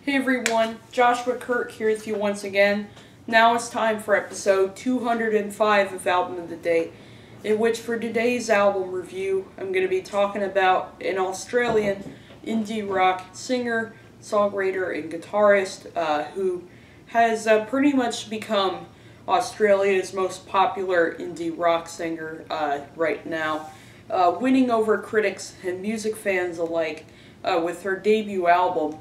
Hey everyone, Joshua Kirk here with you once again. Now it's time for episode 205 of Album of the Day, in which for today's album review, I'm going to be talking about an Australian indie rock singer, songwriter, and guitarist who has pretty much become Australia's most popular indie rock singer right now, winning over critics and music fans alike with her debut album.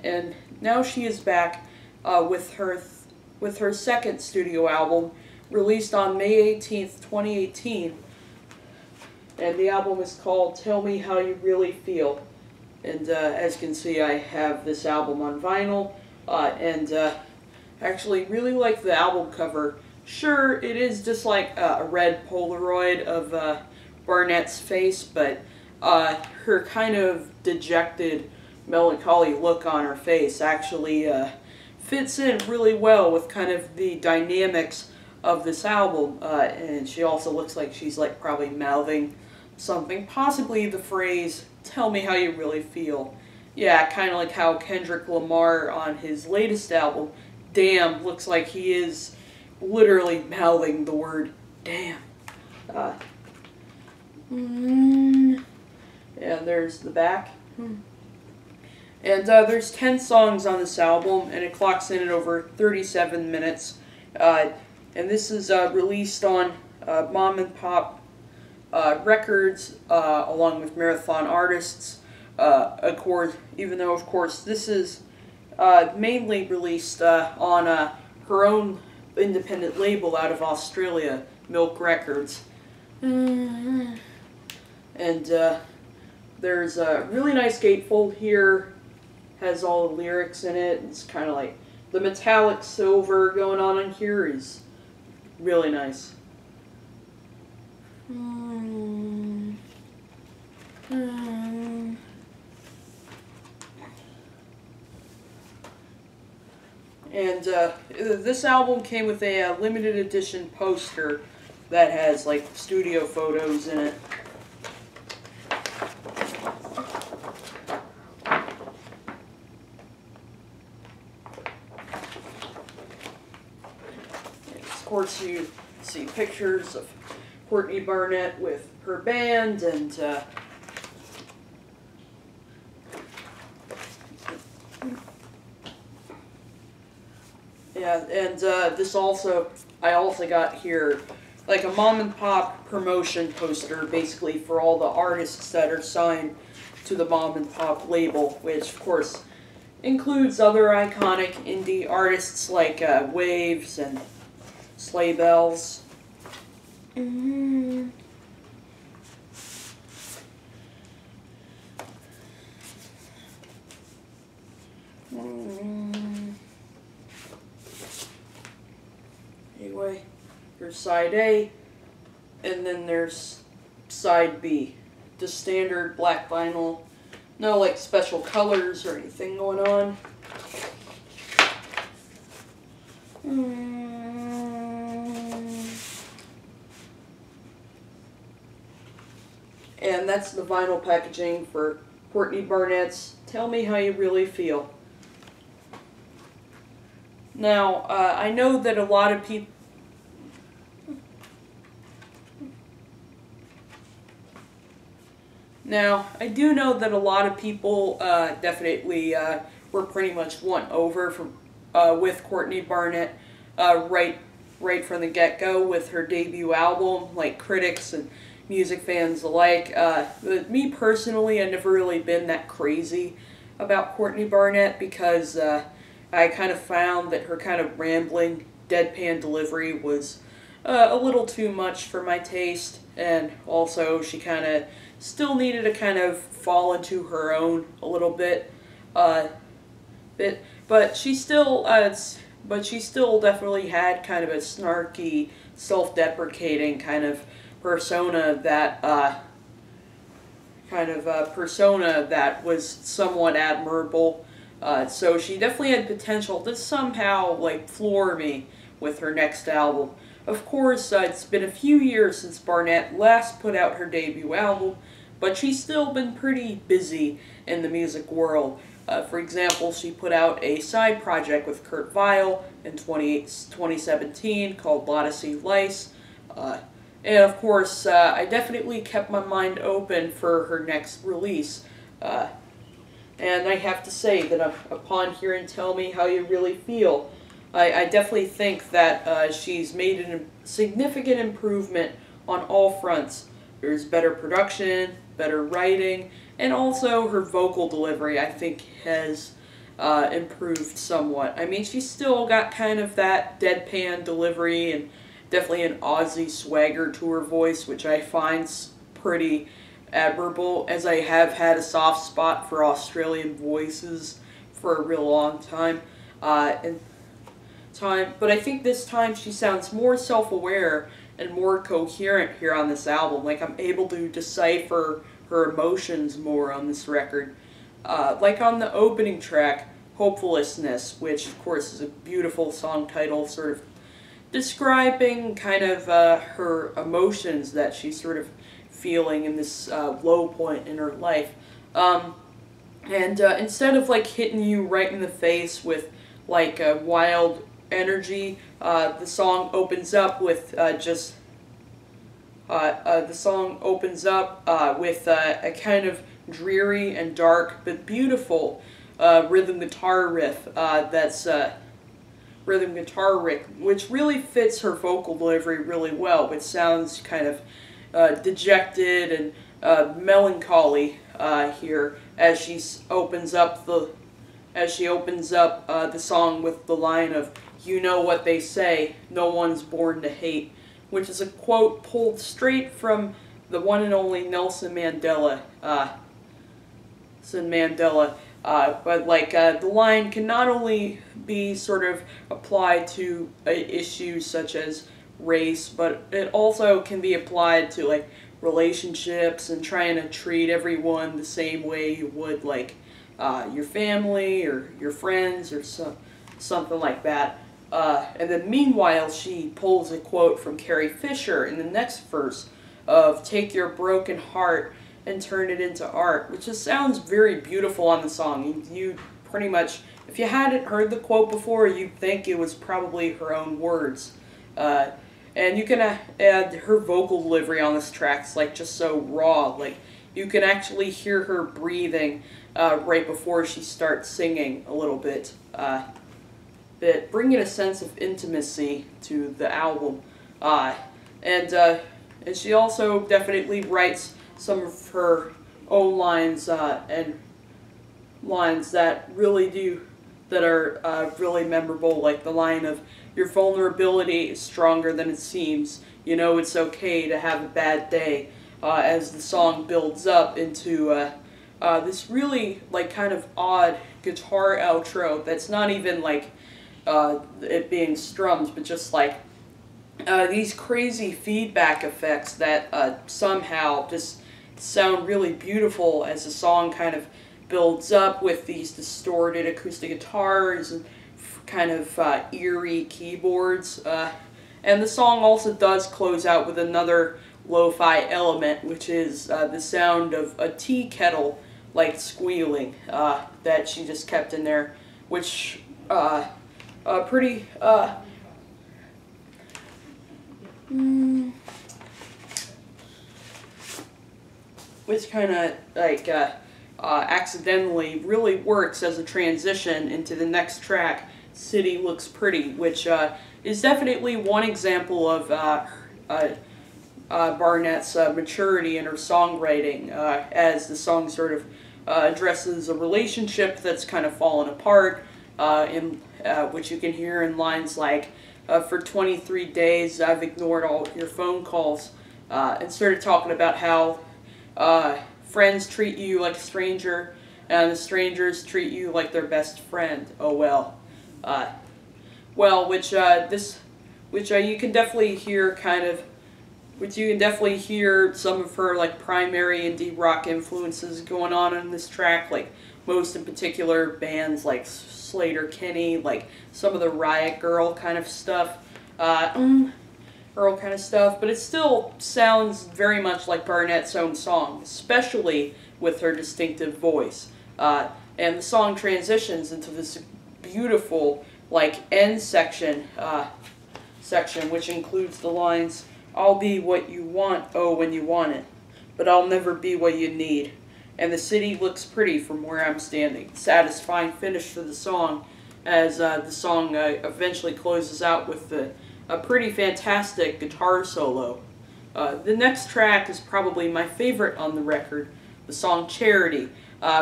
And now she is back with her second studio album, released on May 18th, 2018. And the album is called Tell Me How You Really Feel. And as you can see, I have this album on vinyl, and actually really like the album cover. Sure, it is just like a red Polaroid of Barnett's face, but her kind of dejected, melancholy look on her face actually fits in really well with kind of the dynamics of this album, and she also looks like she's like probably mouthing something, possibly the phrase, "Tell me how you really feel." Yeah, kind of like how Kendrick Lamar on his latest album, Damn, looks like he is literally mouthing the word damn. And there's the back. And there's 10 songs on this album, and it clocks in at over 37 minutes. And this is released on Mom and Pop Records, along with Marathon Artists. Of course, even though, of course, this is mainly released on her own independent label out of Australia, Milk Records. And there's a really nice gatefold here. Has all the lyrics in it. It's kind of like the metallic silver going on in here is really nice. And this album came with a limited edition poster that has like studio photos in it. Of course, you see pictures of Courtney Barnett with her band, and this also, I also got here like a mom and pop promotion poster, basically for all the artists that are signed to the mom and pop label, which of course includes other iconic indie artists like Waves and Sleigh Bells. Anyway, there's side A, and then there's side B. Just standard black vinyl. No like special colors or anything going on. And that's the vinyl packaging for Courtney Barnett's Tell Me How You Really Feel. Now, I know that a lot of people... Now, I do know that a lot of people definitely were pretty much won over from, with Courtney Barnett right from the get-go with her debut album, like critics and music fans alike. But me personally, I've never really been that crazy about Courtney Barnett because I kind of found that her kind of rambling, deadpan delivery was a little too much for my taste, and also she kind of still needed to kind of fall into her own a little bit, but she still definitely had kind of a snarky, self-deprecating kind of persona that was somewhat admirable. So she definitely had potential to somehow like floor me with her next album. Of course, it's been a few years since Barnett last put out her debut album, but she's still been pretty busy in the music world. For example, she put out a side project with Kurt Vile in 2017 called Lodyssey Lice. And of course, I definitely kept my mind open for her next release. And I have to say that upon hearing Tell Me How You Really Feel, I definitely think that she's made a significant improvement on all fronts. There's better production, better writing, and also her vocal delivery, I think, has improved somewhat. I mean, she's still got kind of that deadpan delivery and definitely an Aussie swagger to her voice, which I find pretty admirable, as I have had a soft spot for Australian voices for a real long time. But I think this time she sounds more self-aware and more coherent here on this album. Like, I'm able to decipher her emotions more on this record. Like on the opening track, Hopelessness, which of course is a beautiful song title, sort of describing kind of her emotions that she's sort of feeling in this low point in her life. Instead of like hitting you right in the face with like a wild energy, the song opens up with a kind of dreary and dark but beautiful rhythm guitar riff which really fits her vocal delivery really well, which sounds kind of dejected and melancholy here as she opens up the song with the line of "You know what they say, no one's born to hate," which is a quote pulled straight from the one and only Nelson Mandela. But like the line can not only be sort of applied to issues such as race, but it also can be applied to like relationships and trying to treat everyone the same way you would like your family or your friends or something like that. And then meanwhile, she pulls a quote from Carrie Fisher in the next verse of "Take your broken heart and turn it into art," which just sounds very beautiful on the song. You pretty much, if you hadn't heard the quote before, you'd think it was probably her own words. And you can add her vocal delivery on this track. It's like just so raw. Like you can actually hear her breathing right before she starts singing a little bit. Bringing a sense of intimacy to the album. And she also definitely writes some of her own lines and lines that are really memorable, like the line of "Your vulnerability is stronger than it seems. You know it's okay to have a bad day," as the song builds up into this really like kind of odd guitar outro that's not even like it being strummed, but just like these crazy feedback effects that somehow just sound really beautiful as the song kind of builds up with these distorted acoustic guitars and kind of eerie keyboards. And the song also does close out with another lo-fi element, which is the sound of a tea kettle like squealing that she just kept in there, which pretty which kind of like accidentally really works as a transition into the next track, "City Looks Pretty," which is definitely one example of Barnett's maturity in her songwriting, as the song sort of addresses a relationship that's kind of fallen apart, which you can hear in lines like, "For 23 days I've ignored all your phone calls," and started talking about how friends treat you like a stranger, and the strangers treat you like their best friend. Oh well. Which you can definitely hear some of her like primary indie rock influences going on in this track, like most in particular bands like Slater-Kinney, like some of the Riot Girl kind of stuff. But it still sounds very much like Barnett's own song, especially with her distinctive voice. and the song transitions into this beautiful like end section, which includes the lines, "I'll be what you want, oh, when you want it, but I'll never be what you need. And the city looks pretty from where I'm standing." Satisfying finish for the song, as the song eventually closes out with a pretty fantastic guitar solo. The next track is probably my favorite on the record, the song "Charity,"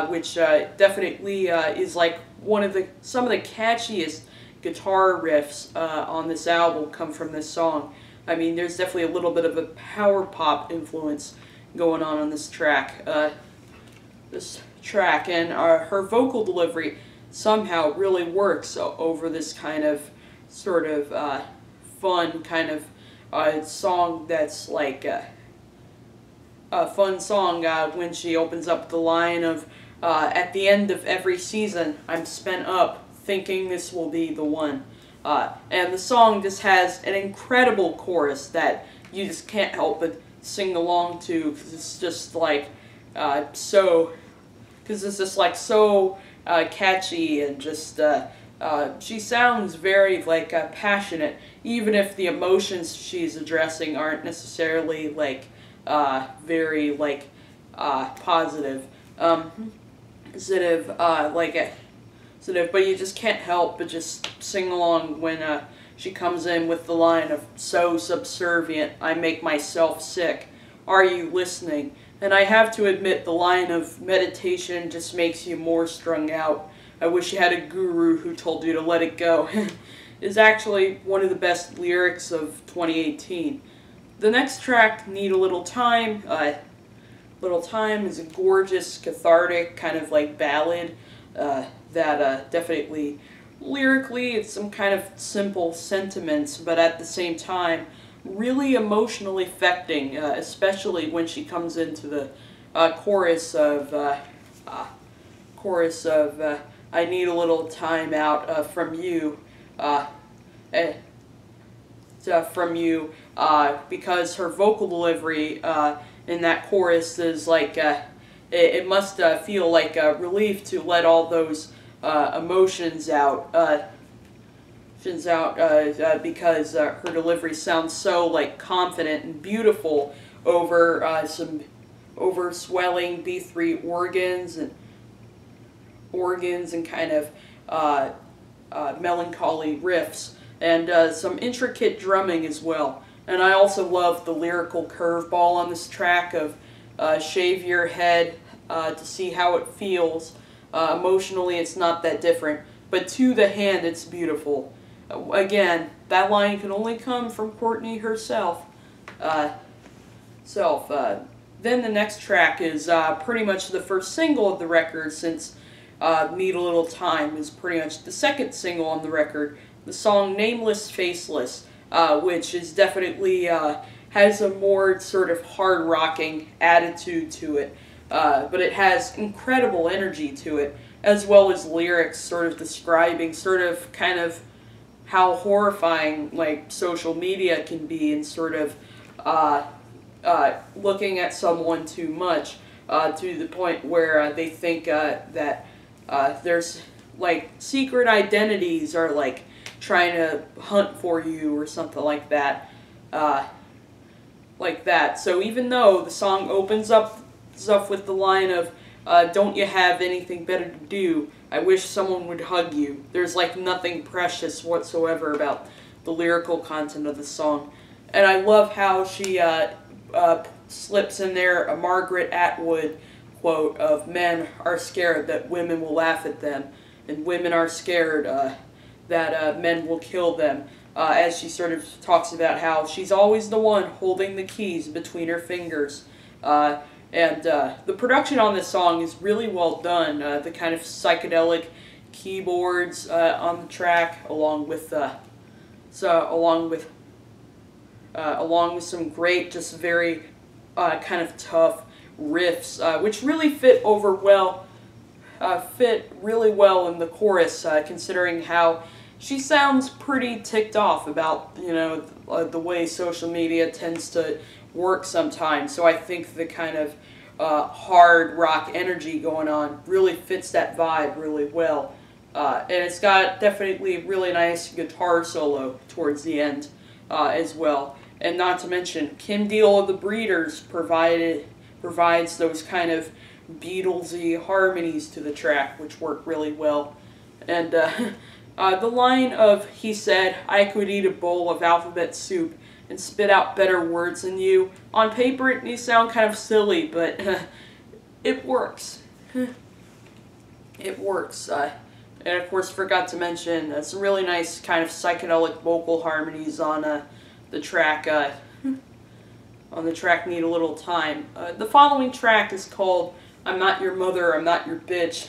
which definitely is like some of the catchiest guitar riffs on this album come from this song. I mean, there's definitely a little bit of a power pop influence going on this track. And her vocal delivery somehow really works over this kind of sort of fun kind of song that's like a fun song when she opens up the line of at the end of every season I'm spent up thinking this will be the one. And the song just has an incredible chorus that you just can't help but sing along to, because it's just like so catchy, and just she sounds very like passionate, even if the emotions she's addressing aren't necessarily like very like positive. But you just can't help but just sing along when she comes in with the line of, "So subservient, I make myself sick. Are you listening?" And I have to admit, the line of "meditation just makes you more strung out. I wish you had a guru who told you to let it go," is actually one of the best lyrics of 2018. The next track, "Need a Little Time." Little Time is a gorgeous, cathartic kind of like ballad that definitely, lyrically, it's some kind of simple sentiments, but at the same time, really emotionally affecting, especially when she comes into the chorus of "I need a little time out from you," because her vocal delivery in that chorus is like, it must feel like a relief to let all those emotions out, because her delivery sounds so like confident and beautiful over some swelling B3 organs and kind of melancholy riffs, and some intricate drumming as well. And I also love the lyrical curveball on this track of "shave your head to see how it feels. Emotionally, it's not that different, but to the hand, it's beautiful." Again, that line can only come from Courtney herself. Then the next track is pretty much the first single of the record, since "Need a Little Time" is pretty much the second single on the record. The song "Nameless, Faceless," which is definitely has a more sort of hard-rocking attitude to it. But it has incredible energy to it, as well as lyrics sort of describing sort of kind of how horrifying like social media can be, and sort of looking at someone too much to the point where they think that there's like secret identities are like trying to hunt for you or something like that. So even though the song opens up stuff with the line of "Don't you have anything better to do? I wish someone would hug you," there's like nothing precious whatsoever about the lyrical content of the song. And I love how she slips in there a Margaret Atwood quote of, "Men are scared that women will laugh at them, and women are scared that men will kill them," as she sort of talks about how she's always the one holding the keys between her fingers. The production on this song is really well done. The kind of psychedelic keyboards on the track, along with some great, just very kind of tough riffs, which really fit really well in the chorus, considering how she sounds pretty ticked off about, the way social media tends to work sometimes. So I think the kind of hard rock energy going on. Really fits that vibe really well. And it's got definitely really nice guitar solo towards the end as well. And not to mention, Kim Deal of the Breeders provides those kind of Beatlesy harmonies to the track, which work really well. And the line of, he said, "I could eat a bowl of alphabet soup and spit out better words than you." On paper, it may sound kind of silly, but it works. It works. And of course, forgot to mention some really nice kind of psychedelic vocal harmonies on the track. Need a Little Time. The following track is called "I'm Not Your Mother, I'm Not Your Bitch,"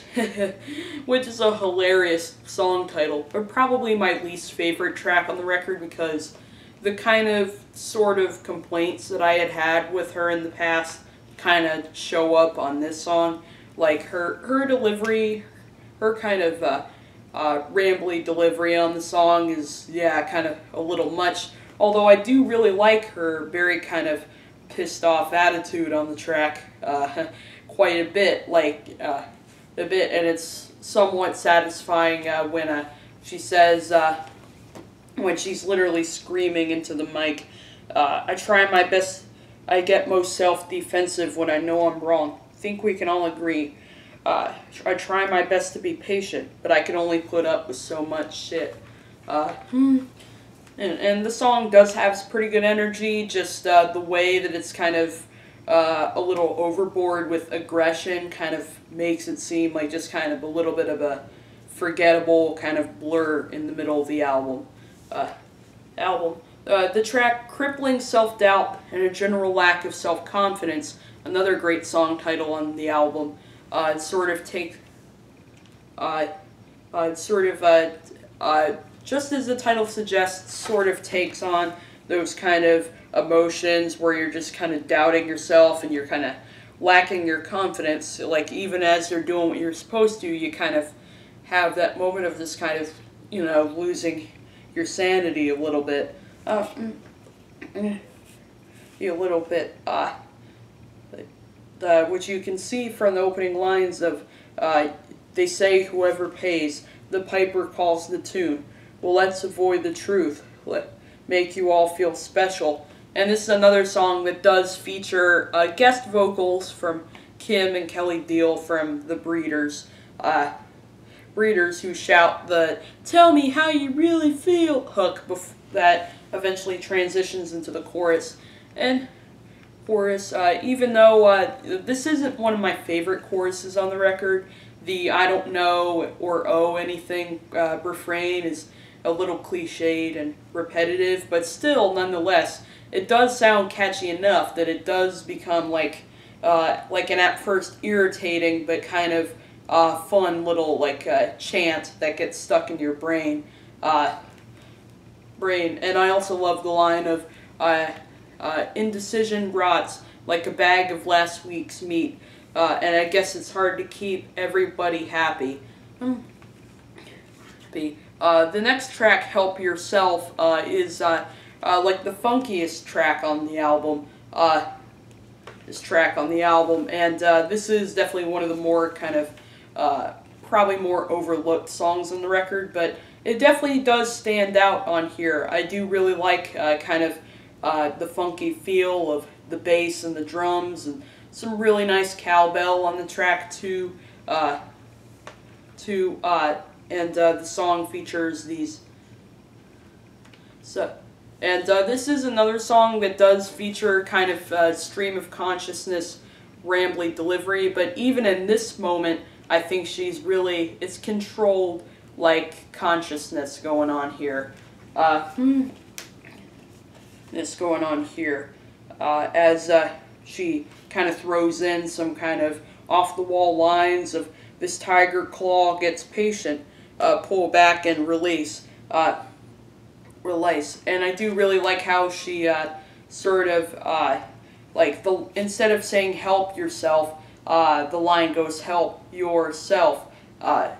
which is a hilarious song title, but probably my least favorite track on the record because the kind of sort of complaints that I had with her in the past kind of show up on this song. Like her delivery, her kind of rambly delivery on the song is, yeah, kind of a little much. Although I do really like her very kind of pissed off attitude on the track quite a bit, and it's somewhat satisfying when she says, when she's literally screaming into the mic, "I try my best, I get most self-defensive when I know I'm wrong. Think we can all agree. I try my best to be patient, but I can only put up with so much shit." And the song does have some pretty good energy, just the way that it's kind of a little overboard with aggression kind of makes it seem like just kind of a little bit of a forgettable kind of blur in the middle of the album. The track "Crippling Self-Doubt and a General Lack of Self-Confidence," another great song title on the album, just as the title suggests, sort of takes on those kind of emotions where you're just kind of doubting yourself and you're kind of lacking your confidence. Like, even as you're doing what you're supposed to, you kind of have that moment of just kind of, losing your sanity a little bit. Which you can see from the opening lines of, they say whoever pays, the piper calls the tune. Well, let's avoid the truth. Make you all feel special. And this is another song that does feature guest vocals from Kim and Kelly Deal from the Breeders. Breeders who shout the "Tell me how you really feel" hook that eventually transitions into the chorus. And even though this isn't one of my favorite choruses on the record, the "I don't know" or "oh anything" refrain is a little cliched and repetitive, but still, nonetheless, it does sound catchy enough that it does become like an at first irritating but kind of fun little chant that gets stuck in your brain. And I also love the line of "Indecision rots like a bag of last week's meat, and I guess it's hard to keep everybody happy." The next track, "Help Yourself," is like the funkiest track on the album. And this is definitely one of the more kind of probably more overlooked songs on the record, but it definitely does stand out on here. I do really like kind of the funky feel of the bass and the drums, and some really nice cowbell on the track too. The song features these. This is another song that does feature kind of stream of consciousness, rambly delivery, but even in this moment, I think it's controlled like consciousness going on here. As she kind of throws in some kind of off-the-wall lines of "This tiger claw gets patient, pull back and release. And I do really like how she instead of saying "help yourself," the line goes "help yourself,"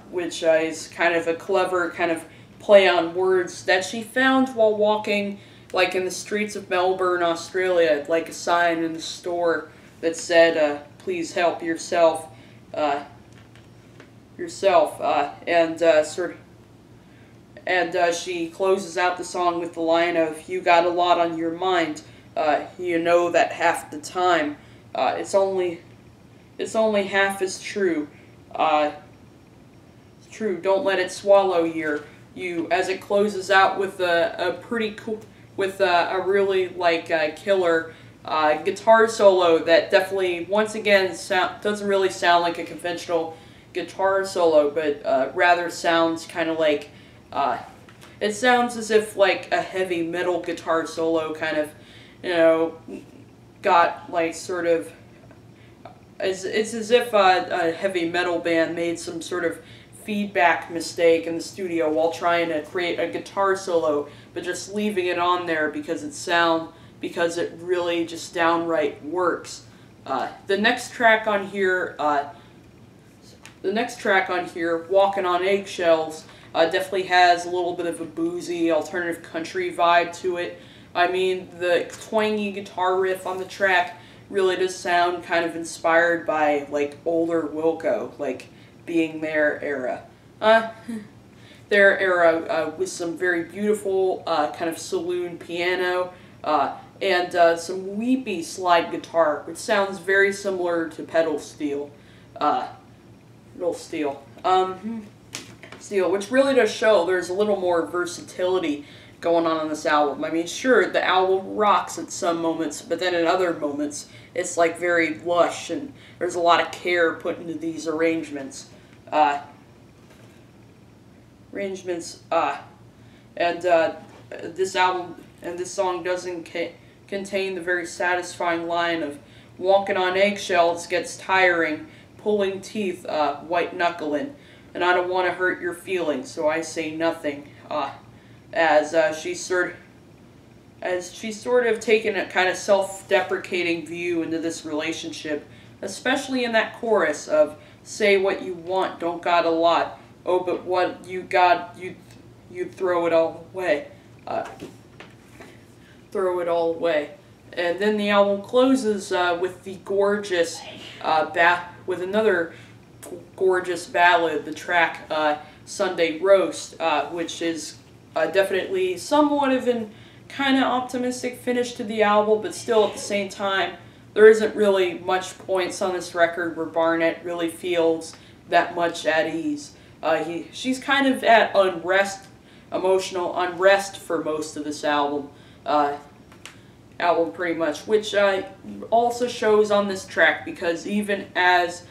which is kind of a clever kind of play on words that she found while walking in the streets of Melbourne, Australia, like a sign in the store that said, please help yourself, and she closes out the song with the line of, "You got a lot on your mind, you know that half the time, it's only half as true, don't let it swallow you," as it closes out with a pretty cool, with a really, like, killer guitar solo that definitely, once again, doesn't really sound like a conventional guitar solo, but rather sounds kind of like, it sounds as if, like, a heavy metal guitar solo kind of, you know, got, like, sort of, it's as if a heavy metal band made some sort of feedback mistake in the studio while trying to create a guitar solo, but just leaving it on there because it really just downright works. The next track on here, Walkin' on Eggshells, definitely has a little bit of a boozy alternative country vibe to it. I mean, the twangy guitar riff on the track really does sound kind of inspired by, like, older Wilco, like, being their era. With some very beautiful kind of saloon piano, and some weepy slide guitar, which sounds very similar to pedal steel. Which really does show there's a little more versatility going on this album. I mean, sure, the album rocks at some moments, but then at other moments, it's like very lush, and there's a lot of care put into these arrangements. This album and this song doesn't contain the very satisfying line of, "Walking on eggshells gets tiring, pulling teeth, white knuckling, and I don't want to hurt your feelings, so I say nothing," as she's sort of taken a kind of self-deprecating view into this relationship, especially in that chorus of, "Say what you want, don't got a lot, oh, but what you got, you throw it all away." Throw it all away. And then the album closes with the gorgeous, with another gorgeous ballad, the track Sunday Roast, which is definitely somewhat of an kind of optimistic finish to the album, but still at the same time, there isn't really much points on this record where Barnett really feels that much at ease. She's kind of at emotional unrest for most of this album. Pretty much, which also shows on this track, because even as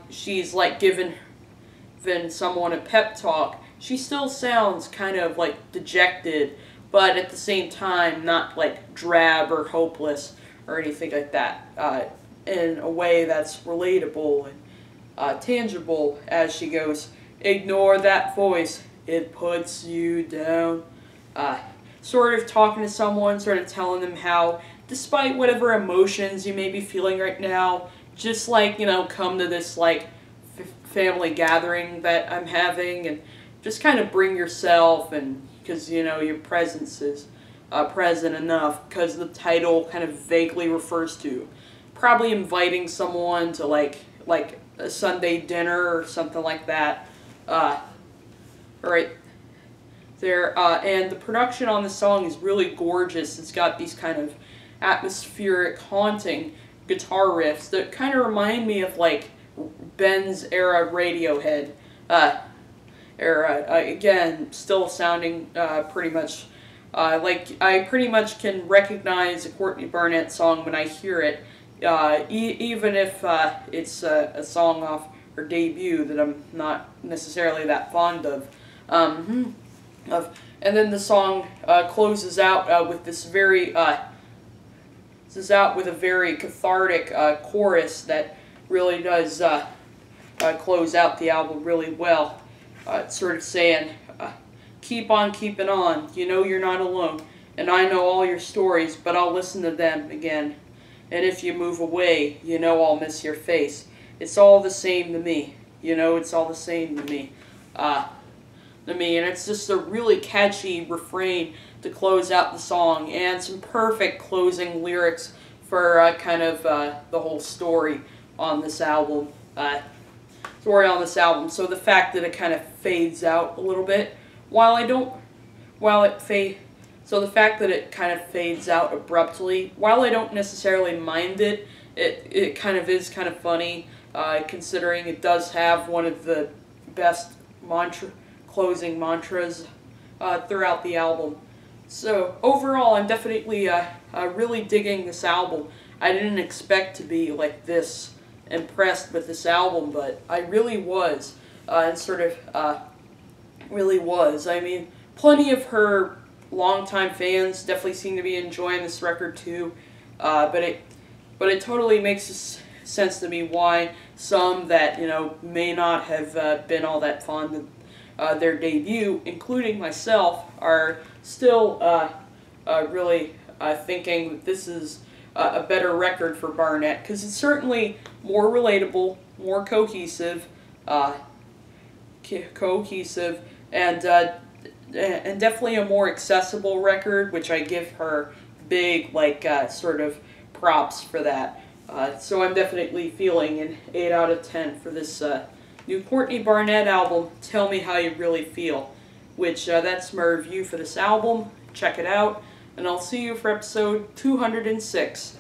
she's like giving someone a pep talk, she still sounds kind of like dejected, but at the same time not like drab or hopeless or anything like that, in a way that's relatable and tangible, as she goes, "Ignore that voice, it puts you down." Sort of talking to someone, sort of telling them how, despite whatever emotions you may be feeling right now, just, like, you know, come to this, like, family gathering that I'm having, and just kind of bring yourself, and because, you know, your presence is present enough, because the title kind of vaguely refers to probably inviting someone to, like a Sunday dinner or something like that. Right there, and the production on the song is really gorgeous. It's got these kind of atmospheric, haunting guitar riffs that kind of remind me of, like, Ben's era Radiohead era. Again, still sounding pretty much like I pretty much can recognize a Courtney Barnett song when I hear it, even if it's a song off her debut that I'm not necessarily that fond of. And then the song closes out with this very a very cathartic chorus that really does close out the album really well. It's sort of saying, "Keep on keeping on, you know you're not alone, and I know all your stories, but I'll listen to them again. And if you move away, you know I'll miss your face. It's all the same to me, you know, it's all the same to me." And it's just a really catchy refrain to close out the song, and some perfect closing lyrics for kind of the whole story. on this album. So the fact that it kind of fades out a little bit, so the fact that it kind of fades out abruptly, while I don't necessarily mind it, it kind of is kind of funny, considering it does have one of the best closing mantras throughout the album. So overall, I'm definitely really digging this album. I didn't expect to be like this impressed with this album, but I really was, really was. I mean, plenty of her longtime fans definitely seem to be enjoying this record too, but it totally makes sense to me why some that may not have been all that fond of their debut, including myself, are still really thinking that this is a better record for Barnett, because it's certainly more relatable, more cohesive, and definitely a more accessible record, which I give her big, sort of props for that. So I'm definitely feeling an 8 out of 10 for this new Courtney Barnett album, Tell Me How You Really Feel, which that's my review for this album. Check it out, and I'll see you for episode 206.